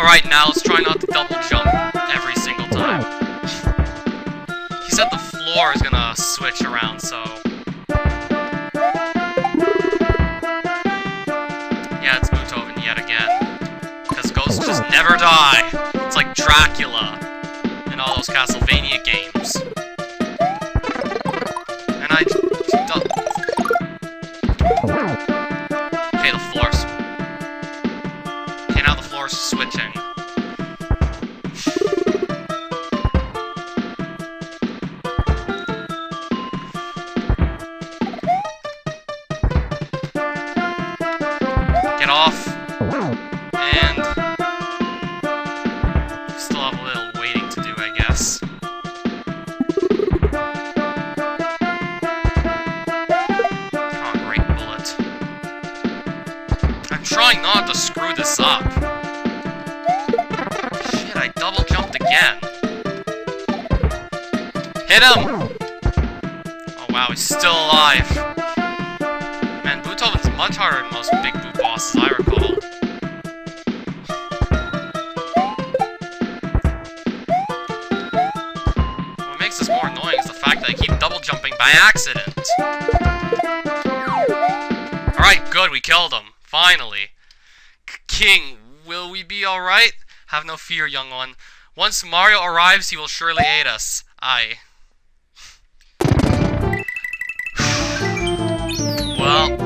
Alright, now let's try not to double jump every single time. He said the floor is gonna switch around, so... Yeah, it's Beethoven yet again. Because ghosts just never die. It's like Dracula in all those Castlevania games. And I... Okay, the floor's... Okay, now the floor's switching. Get off. And... still have a little waiting to do, I guess. Oh, great bullet. I'm trying not to screw this up. Shit, I double jumped again. Hit him! Oh wow, he's still alive. Man, Beethoven's much harder than most big boot bosses I recall. What makes this more annoying is the fact that I keep double jumping by accident. Alright, good, we killed him. Finally. King, will we be alright? Have no fear, young one. Once Mario arrives, he will surely aid us. Aye. Well...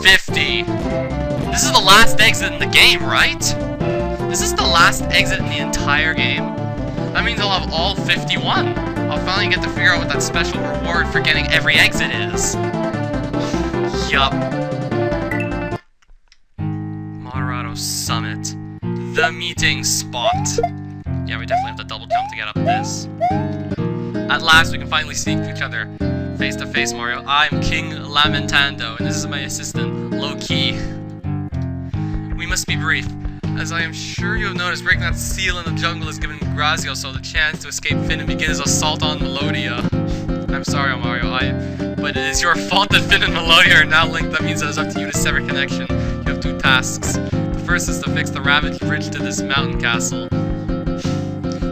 50. This is the last exit in the game, right? This is the last exit in the entire game. That means I'll have all 51. I'll finally get to figure out what that special reward for getting every exit is. Yup. Moderado Summit. The meeting spot. Yeah, we definitely have to double jump to get up this. At last, we can finally speak to each other. Face to face, Mario. I'm King Lamentando, and this is my assistant, Low-Key. We must be brief. As I am sure you have noticed, breaking that seal in the jungle has given Grazioso the chance to escape Finn and begin his assault on Melodia. I'm sorry, Mario, but it is your fault that Finn and Melodia are now linked. That means it is up to you to sever connection. You have two tasks. The first is to fix the rabbit bridge to this mountain castle.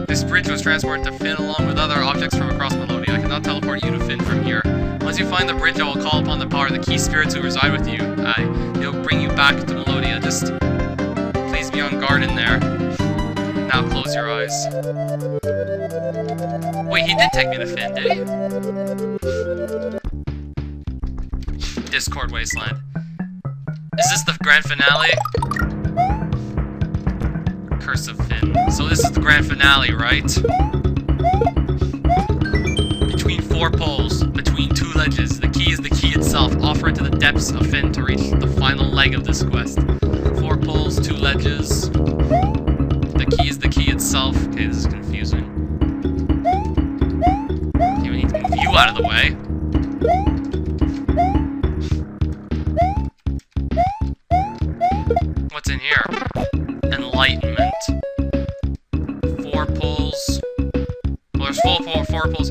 This bridge was transported to Finn along with other objects from across Melodia. I cannot teleport you to Finn from here. Once you find the bridge, I will call upon the power of the key spirits who reside with you. They'll bring you back to Melodia. Just please be on guard in there. Now close your eyes. Wait, he did take me to Finn, did he? Discord Wasteland. Is this the grand finale? Curse of Finn. So this is the grand finale, right? Between four poles, between two ledges, the key is the key itself. Offer it to the depths of Finn to reach the final leg of this quest. Four poles, two ledges. The key is the key itself. Okay, this is confusing. Okay, we need to move you out of the way. What's in here? Enlightenment. Four poles. Well, there's four poles.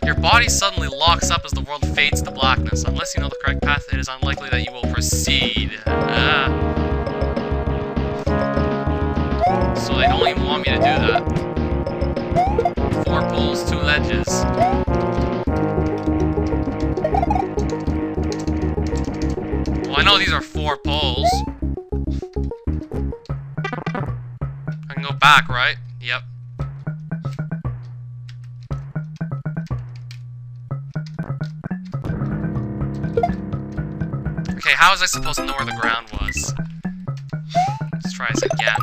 Your body suddenly locks up as the world fades to blackness. Unless you know the correct path, it is unlikely that you will proceed. So they don't even want me to do that. Four poles, two ledges. Well, I know these are four poles. I can go back, right? Yep. Okay, how was I supposed to know where the ground was? Let's try this again.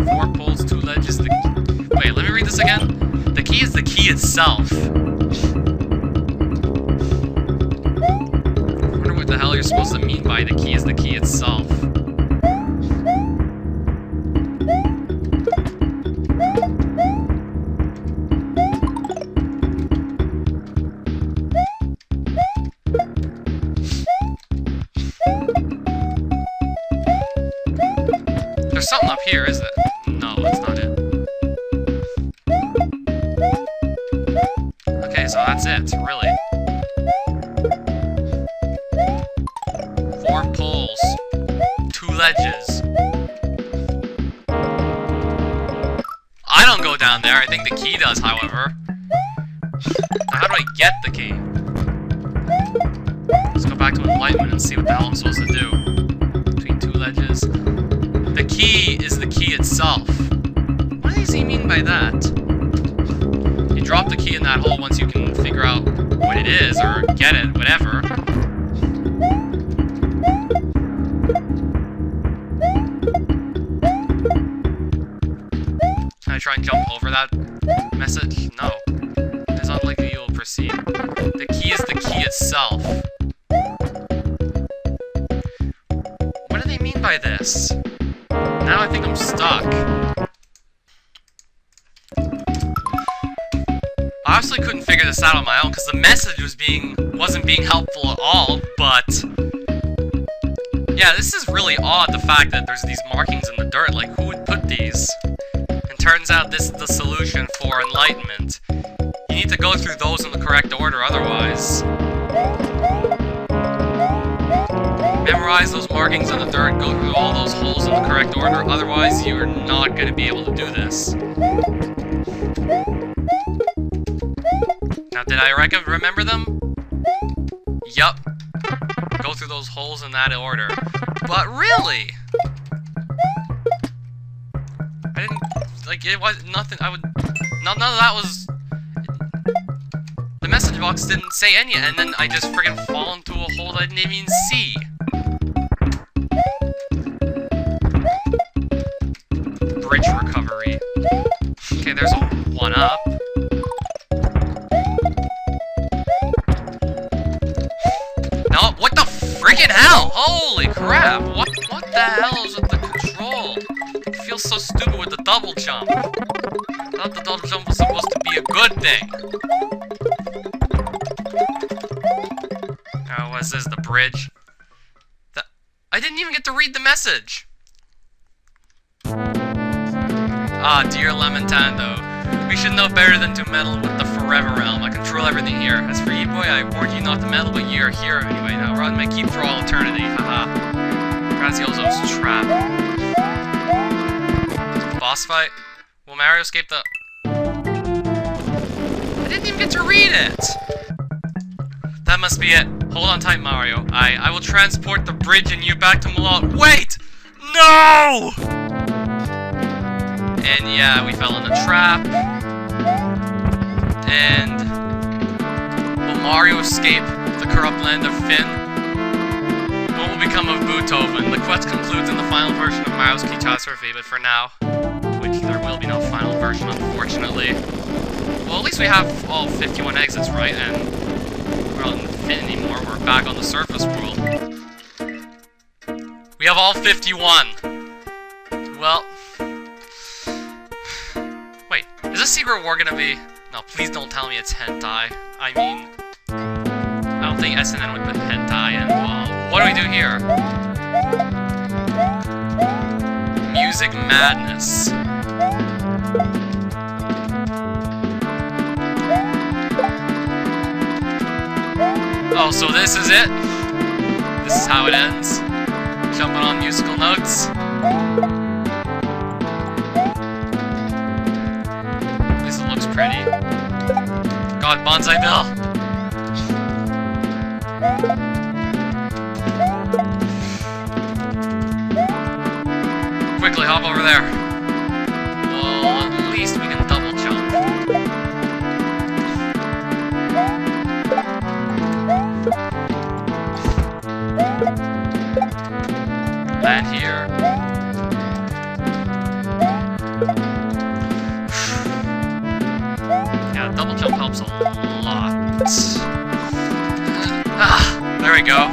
Four poles, two ledges, wait, let me read this again. The key is the key itself. I wonder what the hell you're supposed to mean by the key is the key itself. There's something up here, is it? No, that's not it. Okay, Okay, so that's it, really. 4 poles. 2 ledges. I don't go down there, I think the key does, however. Now, how do I get the key? Let's go back to Enlightenment and see what the hell I'm supposed to do. Between 2 ledges. The key is the key itself. What does he mean by that? You drop the key in that hole once you can figure out what it is, or get it, whatever. Can I try and jump over that message? No. It's unlikely you will proceed. The key is the key itself. What do they mean by this? Now I think I'm stuck. I obviously couldn't figure this out on my own because the message wasn't being helpful at all, but yeah, this is really odd, the fact that there's these markings in the dirt. Like, who would put these? And turns out this is the solution for enlightenment. You need to go through those in the correct order, otherwise. Memorize those markings in the dirt, go through all those holes in the correct order, otherwise you are not going to be able to do this. Now, did I remember them? Yup. Go through those holes in that order. But really? I didn't, like, it was nothing, none of that was, the message box didn't say any, and then I just friggin' fall into a hole that I didn't even see. Bridge recovery. Okay, there's a 1-up. No, what the friggin' hell? Holy crap! What the hell is with the control? It feels so stupid with the double jump. I thought the double jump was supposed to be a good thing. Oh, what is this? The bridge? I didn't even get to read the message! Ah, dear Lamentando. We should know better than to meddle with the Forever Realm. I control everything here. As for you, boy, I warned you not to meddle, but you are here anyway. Now run may keep for all eternity. Haha. Grazioso's trap. Boss fight? Will Mario escape the... I didn't even get to read it! That must be it. Hold on tight, Mario. I will transport the bridge and you back to Malalt. Wait! No! And yeah, we fell in a trap. And will Mario escape the corrupt land of Finn? What will become of Beethoven? The quest concludes in the final version of Mario's Keytastrophe, but for now, which there will be no final version, unfortunately. Well, at least we have all 51 exits, right? And we're not in Finn anymore. We're back on the surface world. We have all 51. Well. Wait, is this secret war gonna be... No, please don't tell me it's hentai. I mean... I don't think S.N.N would put hentai in. Well, what do we do here? Music madness. Oh, so this is it? This is how it ends? Jumping on musical notes? Pretty. God, Bonsai Bill! Quickly, hop over there. Well, at least we can double jump. Land here. Double jump helps a lot. There we go.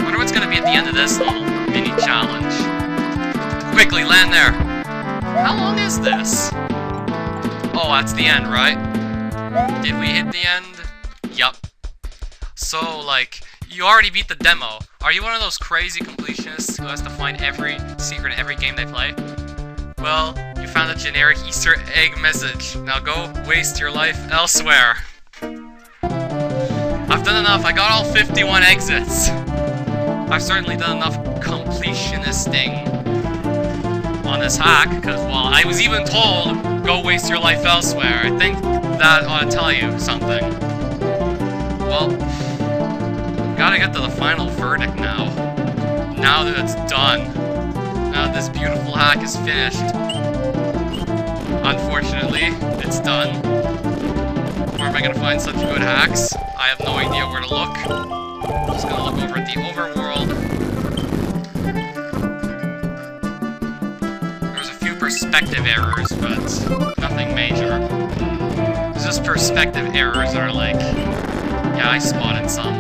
Wonder what's gonna be at the end of this little mini challenge. Quickly, land there. How long is this? Oh, that's the end, right? Did we hit the end? Yup. So, like, you already beat the demo. Are you one of those crazy completionists who has to find every secret in every game they play? Well, you found a generic Easter egg message. Now go waste your life elsewhere. I've done enough. I got all 51 exits. I've certainly done enough completionisting on this hack, because, well, I was even told, go waste your life elsewhere. I think that ought to tell you something. Well, gotta get to the final verdict now. Now that it's done. Now that this beautiful hack is finished. Unfortunately, it's done. Where am I gonna find such good hacks? I have no idea where to look. I'm just gonna look over at the overworld. There's a few perspective errors, but nothing major. There's just perspective errors that are like, yeah, I spotted some.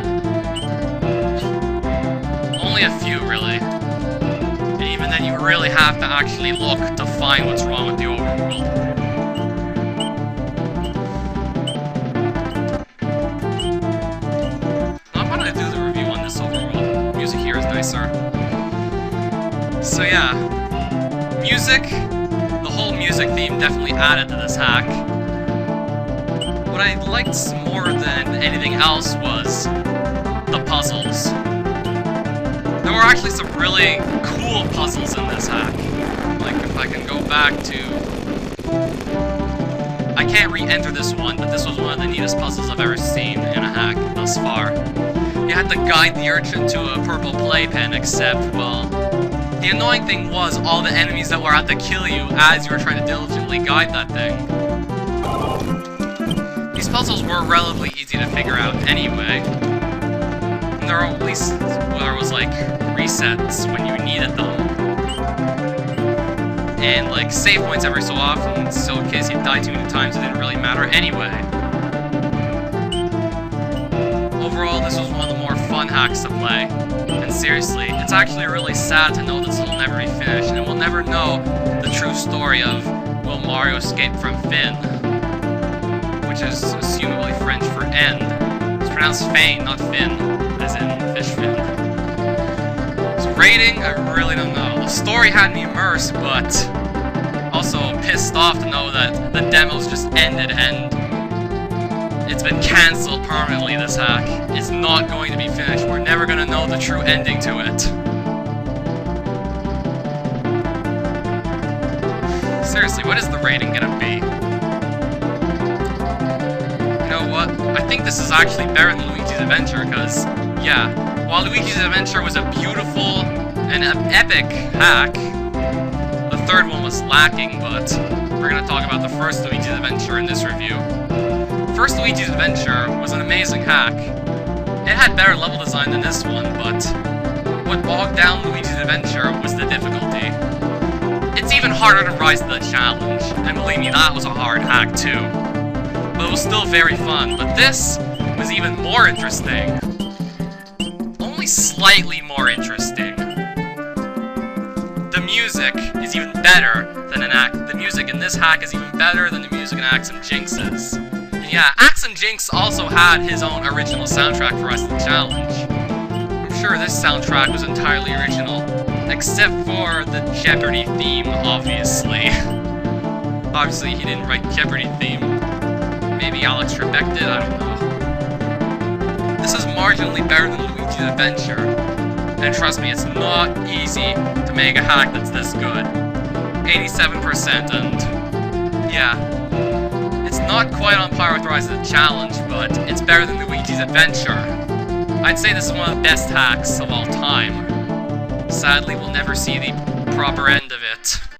Only a few, really. And even then, you really have to actually look to find what's wrong with the overworld. Nicer. So yeah, music, the whole music theme definitely added to this hack. What I liked more than anything else was the puzzles. There were actually some really cool puzzles in this hack. Like, if I can go back to... I can't re-enter this one, but this was one of the neatest puzzles I've ever seen in a hack thus far. You had to guide the urchin to a purple playpen, except, well, the annoying thing was all the enemies that were out to kill you as you were trying to diligently guide that thing. These puzzles were relatively easy to figure out anyway. And there were at least, well, there was like resets when you needed them. And like save points every so often, so in case you died too many times it didn't really matter anyway. Overall, this was one of the more fun hacks to play. And seriously, it's actually really sad to know this will never be finished, and we'll never know the true story of will Mario escape from Finn, which is assumably French for end. It's pronounced Fane, not Finn, as in fish fin. So rating, I really don't know. The story had me immersed, but also pissed off to know that the demos just ended and it's been cancelled permanently, this hack. It's not going to be finished. We're never going to know the true ending to it. Seriously, what is the rating going to be? You know what? I think this is actually better than Luigi's Adventure, because, yeah, while Luigi's Adventure was a beautiful and epic hack, the third one was lacking, but we're going to talk about the first Luigi's Adventure in this review. First Luigi's Adventure was an amazing hack. It had better level design than this one, but what bogged down Luigi's Adventure was the difficulty. It's even harder to rise to the challenge, and believe me, that was a hard hack too. But it was still very fun, but this was even more interesting. Only slightly more interesting. The music is even better than the music in this hack is even better than the music in Axe and Jinx's. Yeah, Axe and Jinx also had his own original soundtrack for Rise to the Challenge. I'm sure this soundtrack was entirely original, except for the Jeopardy theme, obviously. Obviously, he didn't write Jeopardy theme. Maybe Alex Trebek did, I don't know. This is marginally better than Luigi's Adventure, and trust me, it's not easy to make a hack that's this good. 87%, and yeah. It's not quite on par with Rise of the Challenge, but it's better than Luigi's Adventure. I'd say this is one of the best hacks of all time. Sadly, we'll never see the proper end of it.